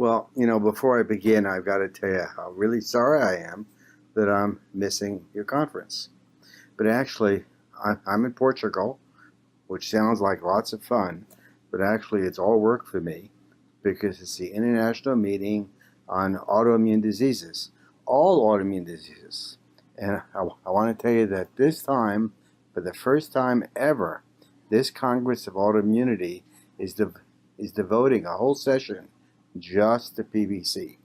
Well, before I begin, I've got to tell you how really sorry I am that I'm missing your conference. But actually, I'm in Portugal, which sounds like lots of fun, but actually, it's all work for me because it's the international meeting on autoimmune diseases, all autoimmune diseases. And I want to tell you that this time, for the first time ever, this Congress of Autoimmunity is devoting a whole session just to PBC.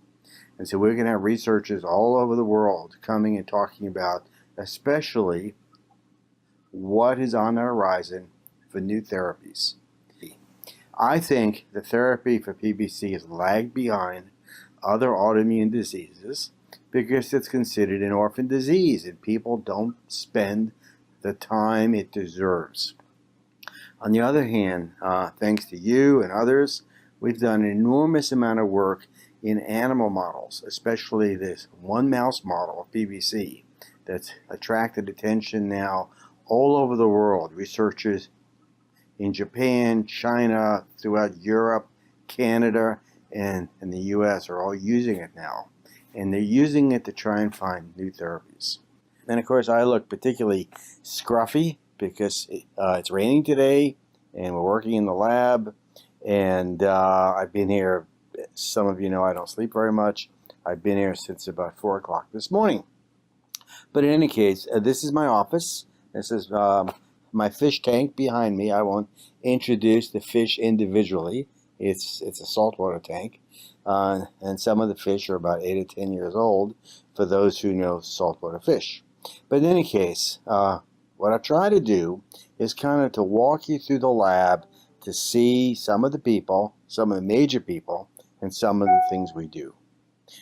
And so we're going to have researchers all over the world coming and talking about especially what is on the horizon for new therapies. I think the therapy for PBC has lagged behind other autoimmune diseases because it's considered an orphan disease and people don't spend the time it deserves. On the other hand, thanks to you and others, we've done an enormous amount of work in animal models, especially this one mouse model of PBC that's attracted attention now all over the world. Researchers in Japan, China, throughout Europe, Canada, and the US are all using it now. And they're using it to try and find new therapies. And of course, I look particularly scruffy because it's raining today and we're working in the lab. And I've been here, some of you know I don't sleep very much. I've been here since about 4 o'clock this morning. But in any case, this is my office. This is my fish tank behind me. I won't introduce the fish individually. It's a saltwater tank. And some of the fish are about 8 to 10 years old for those who know saltwater fish. But in any case, what I try to do is kind of to walk you through the lab to see some of the people, some of the major people, and some of the things we do.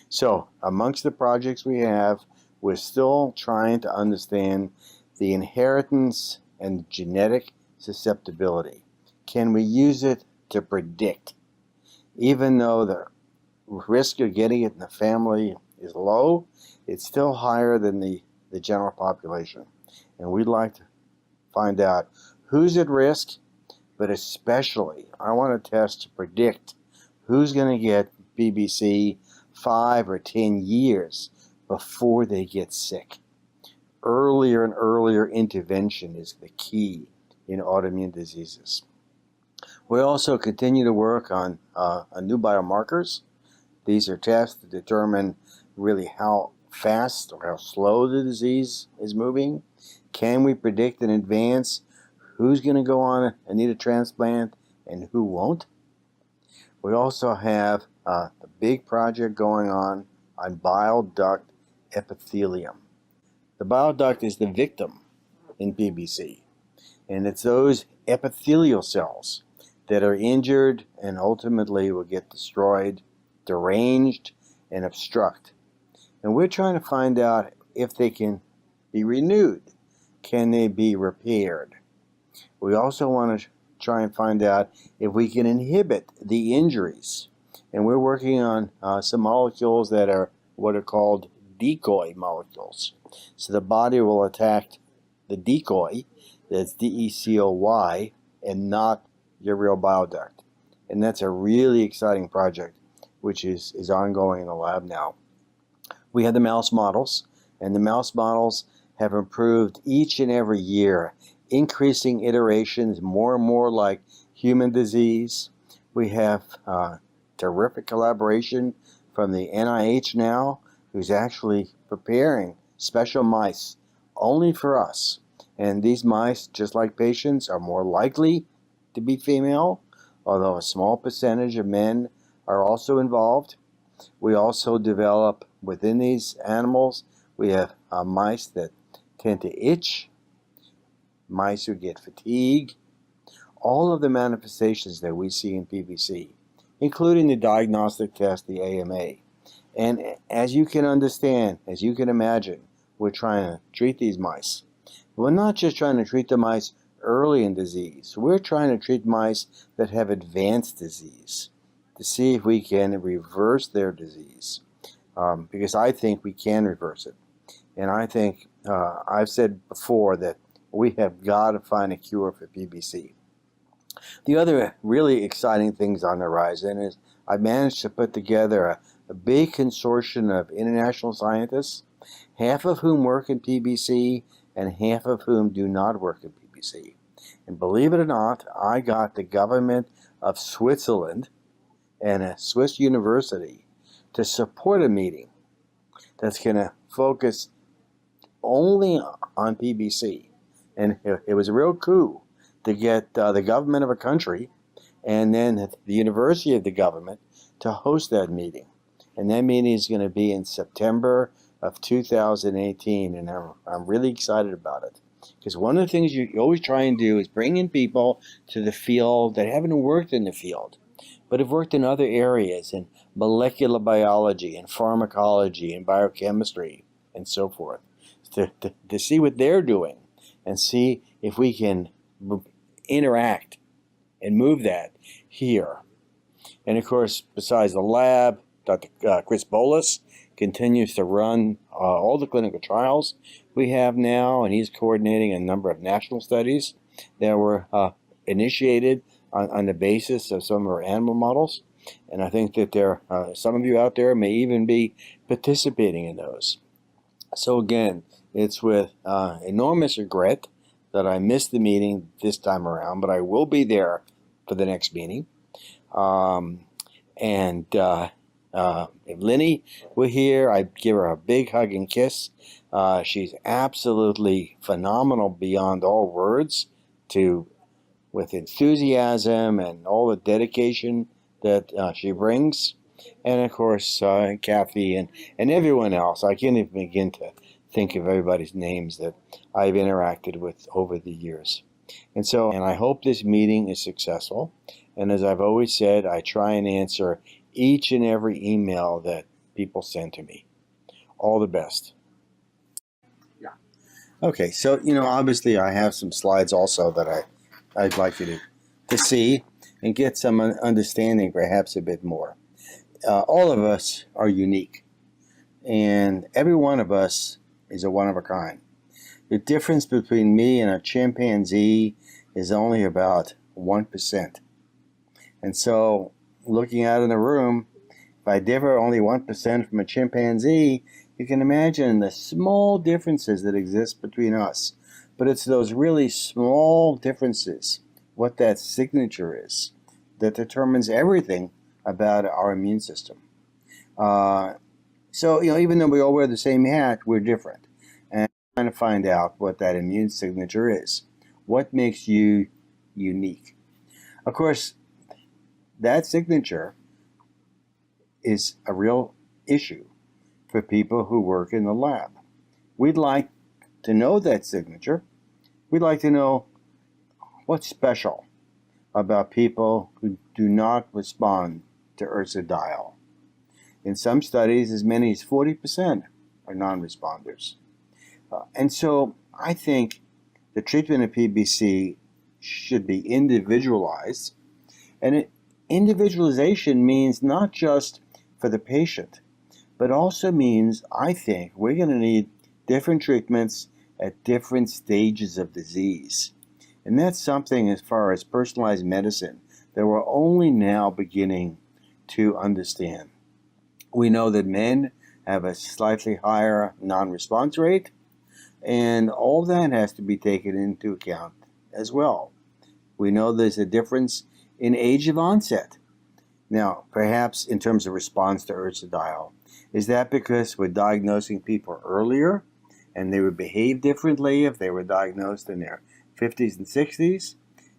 So amongst the projects we have, we're still trying to understand the inheritance and genetic susceptibility. Can we use it to predict? Even though the risk of getting it in the family is low, it's still higher than the general population. And we'd like to find out who's at risk, but especially I want to test to predict who's going to get BBC 5 or 10 years before they get sick. Earlier and earlier intervention is the key in autoimmune diseases. We also continue to work on new biomarkers. These are tests to determine really how fast or how slow the disease is moving. Can we predict in advance who's going to go on and need a transplant and who won't? We also have a big project going on bile duct epithelium. The bile duct is the victim in PBC, and it's those epithelial cells that are injured and ultimately will get destroyed, deranged, and obstruct. And we're trying to find out if they can be renewed. Can they be repaired? We also want to try and find out if we can inhibit the injuries. And we're working on some molecules that are what are called decoy molecules. So the body will attack the decoy, that's DECOY, and not your real bile duct. And that's a really exciting project, which is ongoing in the lab now. We have the mouse models, and the mouse models have improved each and every year, increasing iterations more and more like human disease. We have terrific collaboration from the NIH now, who's actually preparing special mice only for us. And these mice, just like patients, are more likely to be female, although a small percentage of men are also involved. We also develop within these animals, we have mice that tend to itch, mice who get fatigue, all of the manifestations that we see in PBC, including the diagnostic test, the AMA. And as you can understand, as you can imagine, we're trying to treat these mice. We're not just trying to treat the mice early in disease. We're trying to treat mice that have advanced disease to see if we can reverse their disease. Because I think we can reverse it. And I think, I've said before that we have got to find a cure for PBC. The other really exciting things on the horizon is I managed to put together a big consortium of international scientists, half of whom work in PBC and half of whom do not work in PBC. And believe it or not, I got the government of Switzerland and a Swiss university to support a meeting that's going to focus only on PBC. And it was a real coup to get the government of a country and then the university of the government to host that meeting. And that meeting is going to be in September of 2018, and I'm really excited about it. Because one of the things you always try and do is bring in people to the field that haven't worked in the field, but have worked in other areas, in molecular biology and pharmacology and biochemistry and so forth, to see what they're doing and see if we can interact and move that here. And of course, besides the lab, Dr. Chris Bolus continues to run all the clinical trials we have now, and he's coordinating a number of national studies that were initiated on the basis of some of our animal models. And I think that there some of you out there may even be participating in those. So again, it's with enormous regret that I missed the meeting this time around, but I will be there for the next meeting. If Linny were here, I'd give her a big hug and kiss. She's absolutely phenomenal beyond all words, with enthusiasm and all the dedication that she brings. And of course, Kathy and everyone else. I can't even begin to think of everybody's names that I've interacted with over the years. And I hope this meeting is successful. And as I've always said, I try and answer each and every email that people send to me. All the best. Yeah. Okay, so, obviously I have some slides also that I'd like you to see and get some understanding, perhaps a bit more. All of us are unique, and every one of us is a one of a kind. The difference between me and a chimpanzee is only about 1%. And so, looking out in the room, if I differ only 1% from a chimpanzee, you can imagine the small differences that exist between us. But it's those really small differences, what that signature is, that determines everything about our immune system. So, even though we all wear the same hat, we're different. And I'm trying to find out what that immune signature is. What makes you unique? Of course, that signature is a real issue for people who work in the lab. We'd like to know that signature. We'd like to know what's special about people who do not respond to ursodiol. In some studies, as many as 40% are non-responders. And so I think the treatment of PBC should be individualized. And individualization means not just for the patient, but also means, I think, we're going to need different treatments at different stages of disease. And that's something, as far as personalized medicine, that we're only now beginning to understand. We know that men have a slightly higher non-response rate, and all that has to be taken into account as well. We know there's a difference in age of onset. Now, perhaps in terms of response to ursodiol, is that because we're diagnosing people earlier and they would behave differently if they were diagnosed in their 50s and 60s?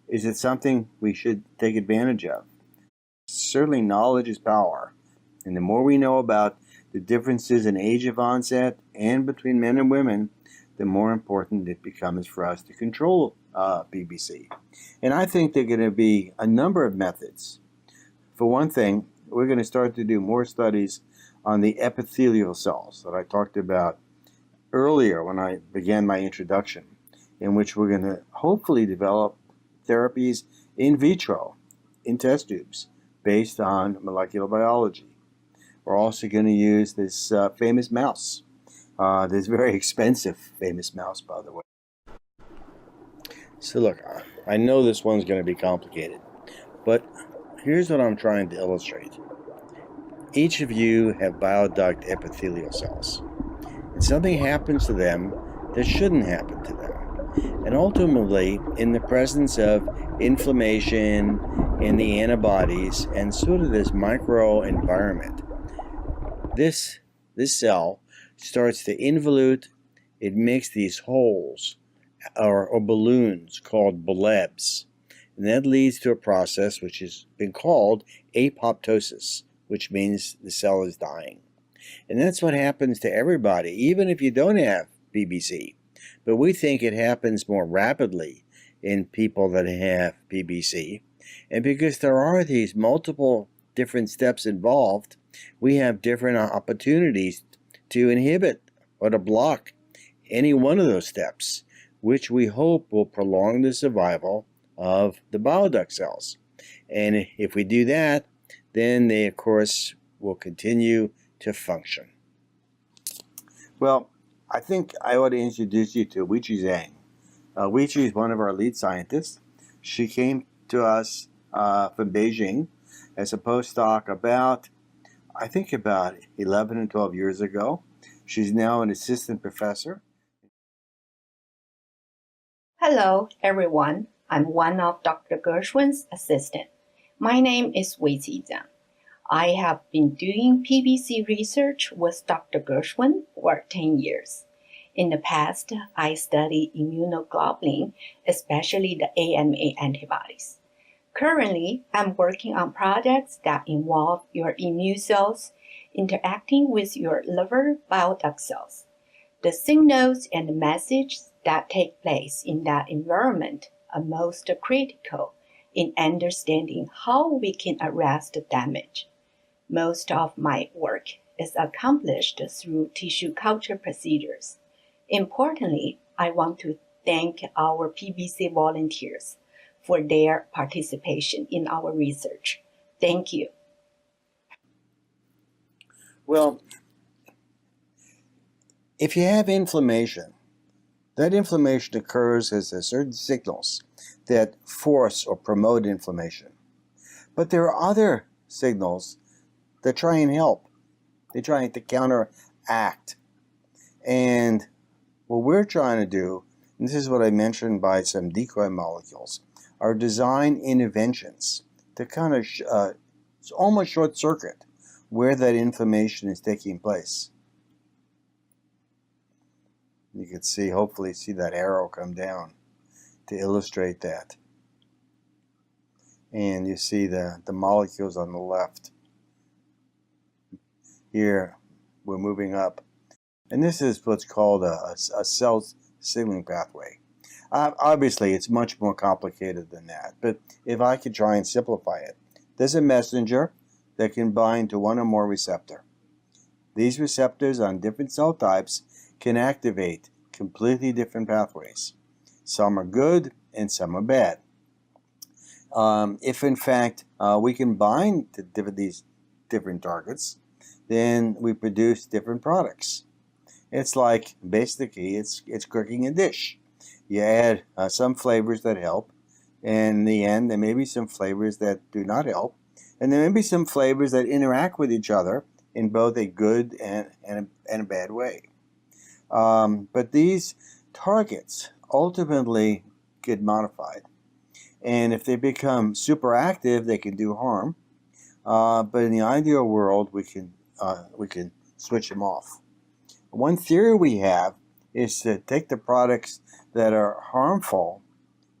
Is it something we should take advantage of? Certainly, knowledge is power. And the more we know about the differences in age of onset and between men and women, the more important it becomes for us to control PBC. And I think there are going to be a number of methods. For one thing, we're going to start to do more studies on the epithelial cells that I talked about earlier when I began my introduction, in which we're going to hopefully develop therapies in vitro, in test tubes, based on molecular biology. We're also going to use this famous mouse, this very expensive famous mouse, by the way. So look, I know this one's going to be complicated, but here's what I'm trying to illustrate. Each of you have bile duct epithelial cells, and something happens to them that shouldn't happen to them. And ultimately, in the presence of inflammation and the antibodies and sort of this microenvironment, this cell starts to involute. It makes these holes or balloons called blebs. And that leads to a process which has been called apoptosis, which means the cell is dying. And that's what happens to everybody, even if you don't have PBC. But we think it happens more rapidly in people that have PBC. And because there are these multiple different steps involved, we have different opportunities to inhibit or to block any one of those steps, which we hope will prolong the survival of the bile duct cells. And if we do that, then they, of course, will continue to function. Well, I think I ought to introduce you to Weiqi Zhang. Weiqi is one of our lead scientists. She came to us from Beijing as a postdoc about 11 and 12 years ago. She's now an assistant professor. Hello, everyone. I'm one of Dr. Gershwin's assistants. My name is Weiqi Zhang. I have been doing PBC research with Dr. Gershwin for 10 years. In the past, I studied immunoglobulin, especially the AMA antibodies. Currently, I'm working on projects that involve your immune cells interacting with your liver bile duct cells. The signals and the messages that take place in that environment are most critical in understanding how we can arrest the damage. Most of my work is accomplished through tissue culture procedures. Importantly, I want to thank our PBC volunteers for their participation in our research. Thank you. Well, if you have inflammation, that inflammation occurs as certain signals that force or promote inflammation. But there are other signals that try and help. They try to counteract. And what we're trying to do, and this is what I mentioned by some decoy molecules, are design interventions to kind of almost short circuit where that inflammation is taking place. You can see, hopefully see that arrow come down to illustrate that. And you see the molecules on the left. Here, we're moving up. And this is what's called a cell signaling pathway. Obviously, it's much more complicated than that. But if I could try and simplify it, there's a messenger that can bind to one or more receptor. These receptors on different cell types can activate completely different pathways. Some are good and some are bad. If in fact we can bind to these different targets, then we produce different products. It's like, basically, it's cooking a dish. You add some flavors that help, and in the end there may be some flavors that do not help, and there may be some flavors that interact with each other in both a good and a bad way. But these targets ultimately get modified. And if they become super active, they can do harm. But in the ideal world, we can switch them off. One theory we have is to take the products that are harmful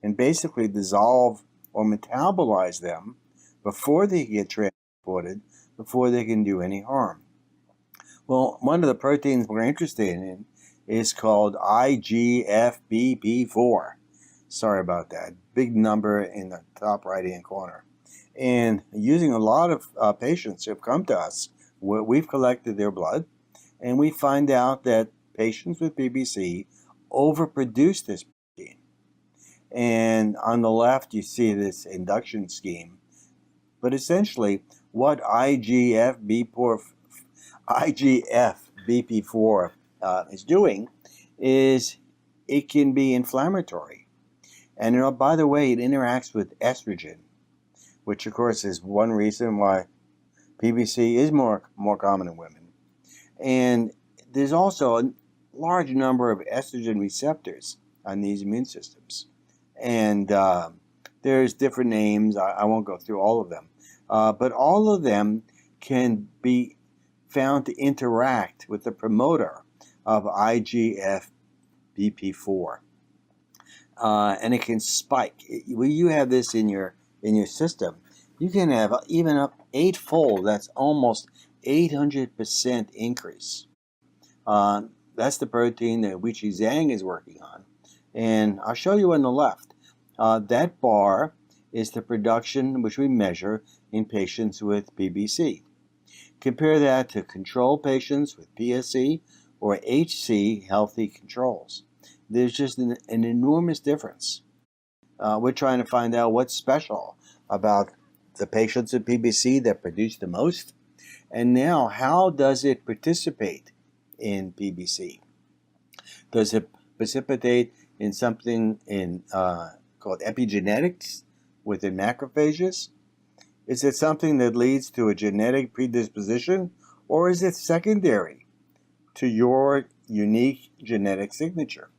and basically dissolve or metabolize them before they get transported, before they can do any harm. Well, one of the proteins we're interested in is called IGFBP4. Sorry about that. Big number in the top right-hand corner. And using a lot of patients who have come to us, we've collected their blood, and we find out that patients with PBC overproduce this protein. And on the left, you see this induction scheme. But essentially, what IGFBP4 is doing is it can be inflammatory. And by the way, it interacts with estrogen, which of course is one reason why PBC is more common in women. And there's also a large number of estrogen receptors on these immune systems. And there's different names. I won't go through all of them. But all of them can be found to interact with the promoter of IGF-BP4. And it can spike. When you have this in your system, you can have even up eightfold. That's almost 800% increase. That's the protein that Weiqi Zhang is working on. And I'll show you on the left. That bar is the production which we measure in patients with PBC. Compare that to control patients with PSC or HC healthy controls. There's just an enormous difference. We're trying to find out what's special about the patients with PBC that produce the most, and now how does it participate in PBC? Does it precipitate in something called epigenetics within macrophages? Is it something that leads to a genetic predisposition, or is it secondary to your unique genetic signature?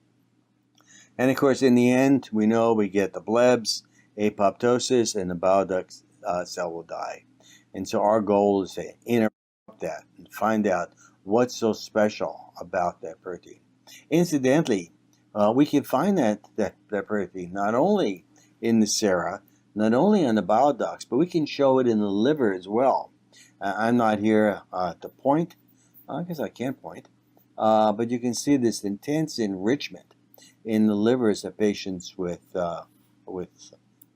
And of course, in the end, we know we get the blebs, apoptosis, and the bile duct cell will die. And so our goal is to interrupt that and find out what's so special about that protein. Incidentally, we can find that protein not only in the sera, not only on the bile ducts, but we can show it in the liver as well. I'm not here to point. I guess I can point. But you can see this intense enrichment in the livers of patients with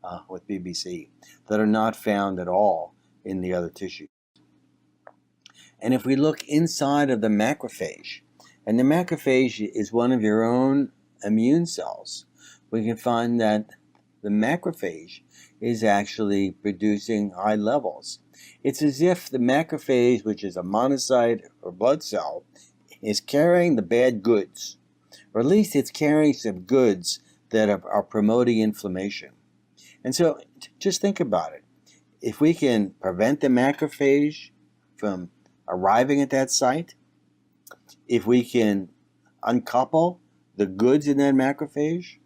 PBC that are not found at all in the other tissues. And if we look inside of the macrophage, and the macrophage is one of your own immune cells, we can find that the macrophage is actually producing high levels. It's as if the macrophage, which is a monocyte or blood cell, is carrying the bad goods, or at least it's carrying some goods that are promoting inflammation. And so just think about it. If we can prevent the macrophage from arriving at that site, if we can uncouple the goods in that macrophage,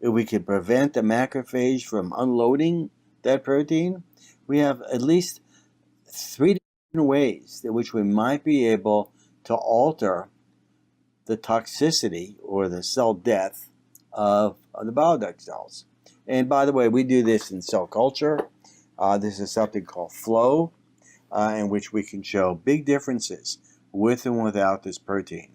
if we can prevent the macrophage from unloading that protein, we have at least 3 different ways in which we might be able to alter the toxicity or the cell death of the bile duct cells. And by the way, we do this in cell culture. This is something called flow, in which we can show big differences with and without this protein.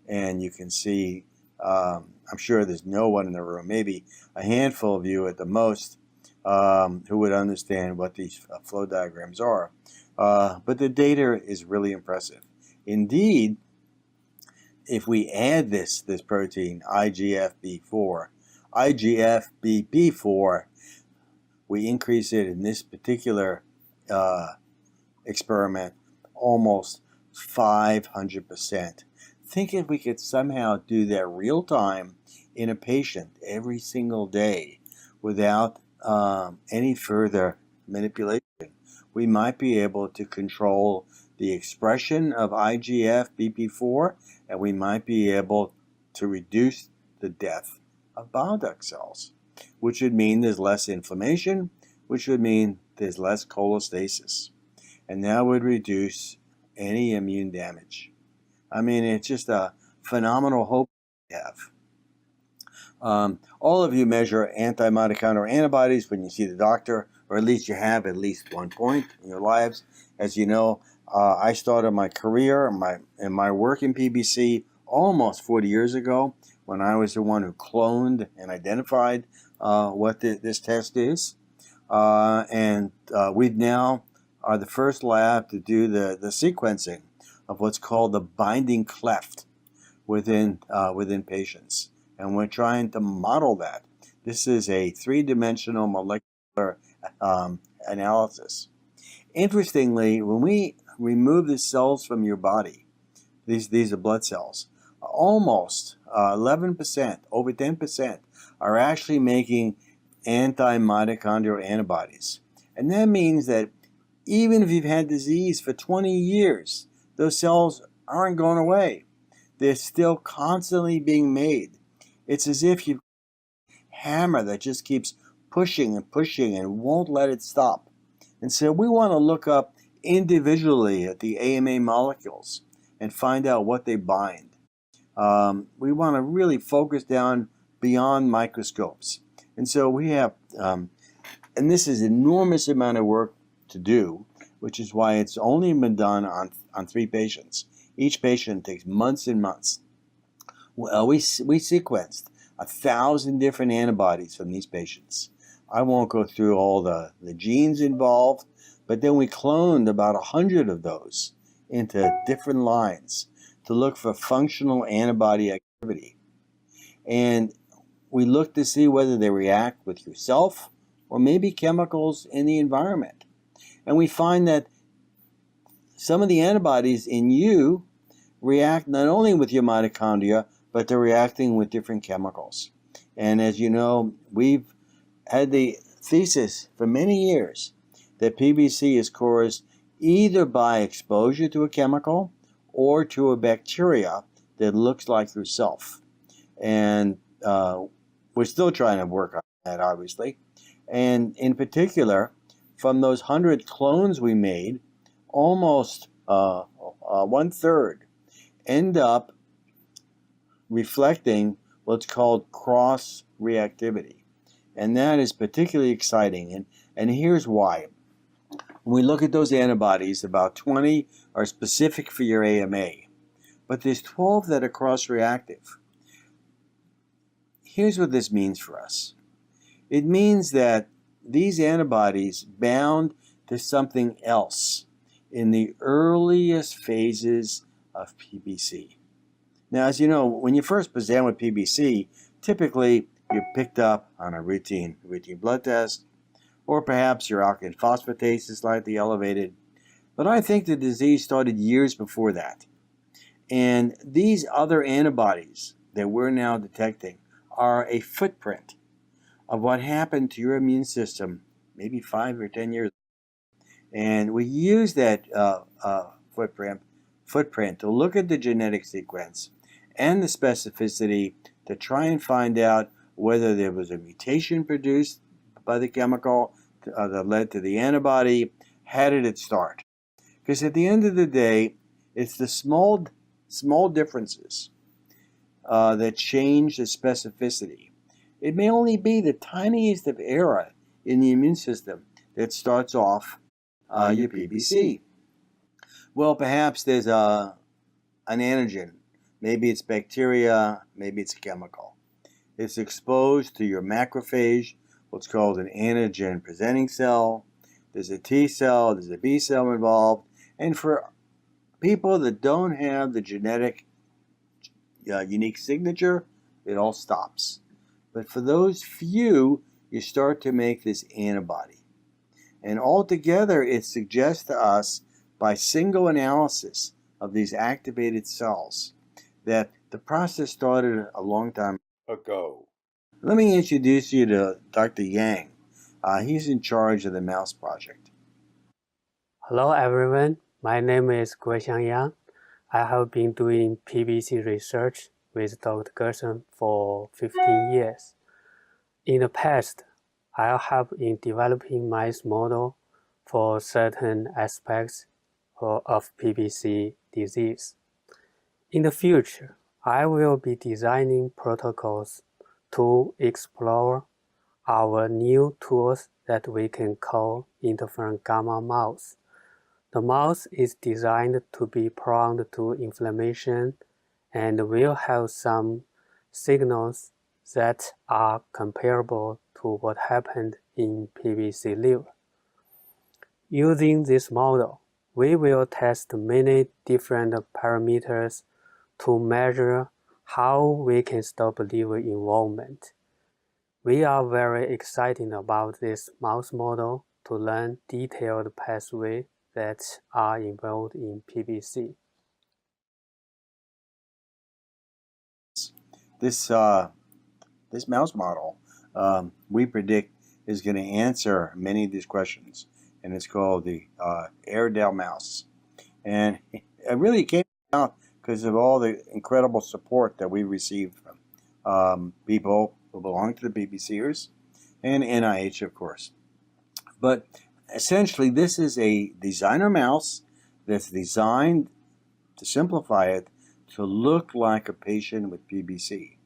And you can see, I'm sure there's no one in the room, maybe a handful of you at the most, who would understand what these flow diagrams are. But the data is really impressive. Indeed, if we add this protein, IGF-BP4, we increase it in this particular experiment almost 500%. Think if we could somehow do that real time in a patient every single day without any further manipulation, we might be able to control the expression of IGF-BP4, and we might be able to reduce the death of bile duct cells, which would mean there's less inflammation, which would mean there's less cholestasis, and that would reduce any immune damage. I mean, it's just a phenomenal hope we have. All of you measure anti-mitochondrial antibodies when you see the doctor, or at least you have at least one point in your lives. As you know, I started my career and my work in PBC almost 40 years ago when I was the one who cloned and identified what this test is. And we now are the first lab to do the sequencing of what's called the binding cleft within patients. And we're trying to model that. This is a 3-dimensional molecular analysis. Interestingly, when we remove the cells from your body, these are blood cells, almost 11%, over 10%, are actually making anti-mitochondrial antibodies. And that means that Even if you've had disease for 20 years, those cells aren't going away. They're still constantly being made. It's as if you've got a hammer that just keeps pushing and pushing and won't let it stop. And so we want to look up individually at the AMA molecules and find out what they bind. We want to really focus down beyond microscopes. And so we have, and this is an enormous amount of work to do, which is why it's only been done on 3 patients. Each patient takes months and months. Well, we sequenced 1,000 different antibodies from these patients. I won't go through all the genes involved, but then we cloned about 100 of those into different lines to look for functional antibody activity. And we look to see whether they react with yourself or maybe chemicals in the environment. And we find that some of the antibodies in you react not only with your mitochondria, but they're reacting with different chemicals. And as you know, we've had the thesis for many years that PBC is caused either by exposure to a chemical or to a bacteria that looks like yourself. And we're still trying to work on that, obviously. And in particular, from those 100 clones we made, almost 1/3 end up reflecting what's called cross-reactivity. And that is particularly exciting. And here's why. When we look at those antibodies, about 20 are specific for your AMA, but there's 12 that are cross-reactive. Here's what this means for us. It means that these antibodies bound to something else in the earliest phases of PBC. Now, as you know, when you first present with PBC, typically you're picked up on a routine blood test, or perhaps your alkaline phosphatase is slightly elevated. But I think the disease started years before that. And these other antibodies that we're now detecting are a footprint of what happened to your immune system maybe 5 or 10 years ago. And we use that footprint to look at the genetic sequence and the specificity to try and find out whether there was a mutation produced by the chemical that led to the antibody. How did it start? Because at the end of the day, it's the small differences that change the specificity. It may only be the tiniest of error in the immune system that starts off your PBC. Well, perhaps there's an antigen. Maybe it's bacteria, maybe it's a chemical. It's exposed to your macrophage, what's called an antigen presenting cell. There's a T cell, there's a B cell involved. And for people that don't have the genetic unique signature, it all stops. But for those few, you start to make this antibody. And altogether, it suggests to us by single analysis of these activated cells that the process started a long time ago. Let me introduce you to Dr. Yang. He's in charge of the mouse project. Hello everyone, my name is Gershwin Yang. I have been doing PBC research with Dr. Gershwin for 15 years. In the past, I have been developing mice model for certain aspects of PBC disease. In the future, I will be designing protocols to explore our new tools that we can call interferon gamma mouse. The mouse is designed to be prone to inflammation and will have some signals that are comparable to what happened in PBC liver. Using this model, we will test many different parameters to measure how we can stop liver involvement. We are very excited about this mouse model to learn detailed pathways that are involved in PBC. This mouse model, we predict, is going to answer many of these questions. and it's called the Airedale mouse. And it really came out because of all the incredible support that we received from people who belong to the PBCers and NIH, of course. But essentially, this is a designer mouse that's designed, to simplify it, to look like a patient with PBC.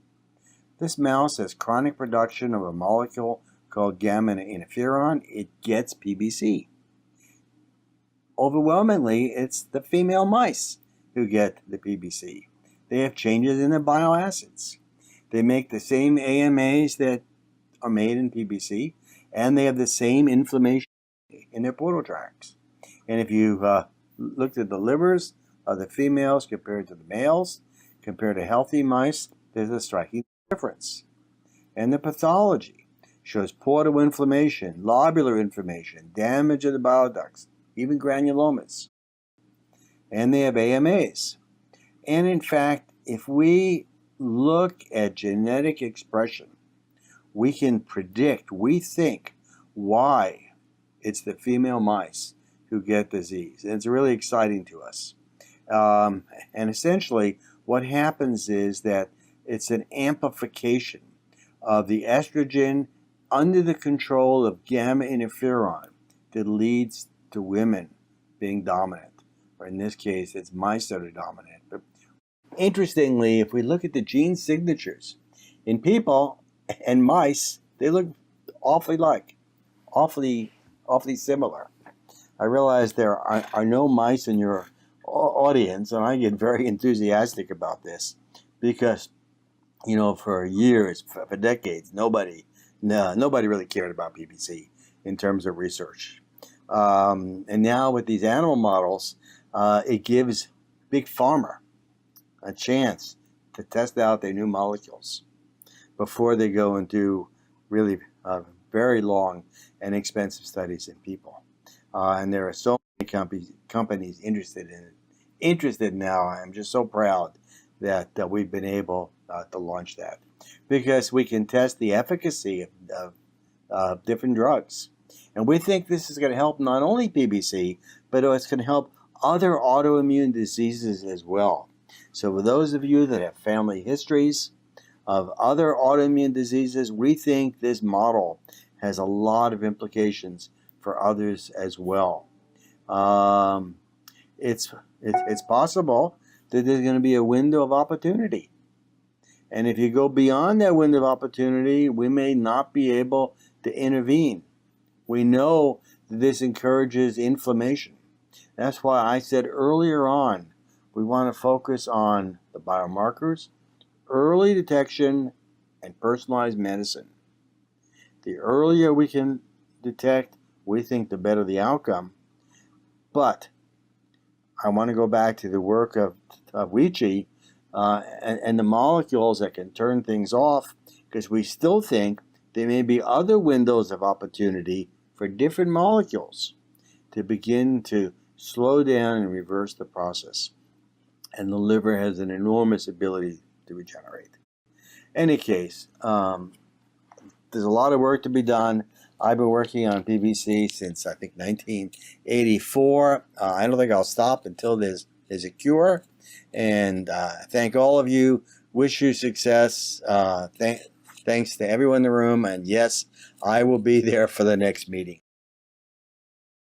This mouse has chronic production of a molecule called gamma interferon. It gets PBC. Overwhelmingly, it's the female mice who get the PBC. They have changes in their bile acids. They make the same AMAs that are made in PBC, and they have the same inflammation in their portal tracts. And if you've looked at the livers of the females compared to the males, compared to healthy mice, there's a striking difference. And the pathology shows portal inflammation, lobular inflammation, damage of the bile ducts, even granulomas. And they have AMAs. And in fact, if we look at genetic expression, we can predict, we think, why it's the female mice who get disease. And it's really exciting to us. And essentially, what happens is that it's an amplification of the estrogen under the control of gamma interferon that leads to women being dominant. Or in this case, it's mice that are dominant. But interestingly, if we look at the gene signatures in people and mice, they look awfully similar. I realize there are no mice in your audience, and I get very enthusiastic about this because, for years, for decades, nobody really cared about PBC in terms of research. And now with these animal models, it gives Big Pharma a chance to test out their new molecules before they go and do really very long and expensive studies in people. And there are so many companies interested in it. Interested now. I'm just so proud that we've been able to launch that, because we can test the efficacy of different drugs. And we think this is going to help not only PBC, but it's going to help other autoimmune diseases as well. So for those of you that have family histories of other autoimmune diseases, we think this model has a lot of implications for others as well. It's possible that there's going to be a window of opportunity. And if you go beyond that window of opportunity, we may not be able to intervene. We know that this encourages inflammation. That's why I said earlier on, we want to focus on the biomarkers, early detection, and personalized medicine. The earlier we can detect, we think the better the outcome. But I want to go back to the work of Weechie and the molecules that can turn things off, because we still think there may be other windows of opportunity for different molecules to begin to slow down and reverse the process. And the liver has an enormous ability to regenerate. In any case, there's a lot of work to be done. I've been working on PBC since, I think, 1984. I don't think I'll stop until there's a cure. And thank all of you. Wish you success. Thanks to everyone in the room. And yes, I will be there for the next meeting.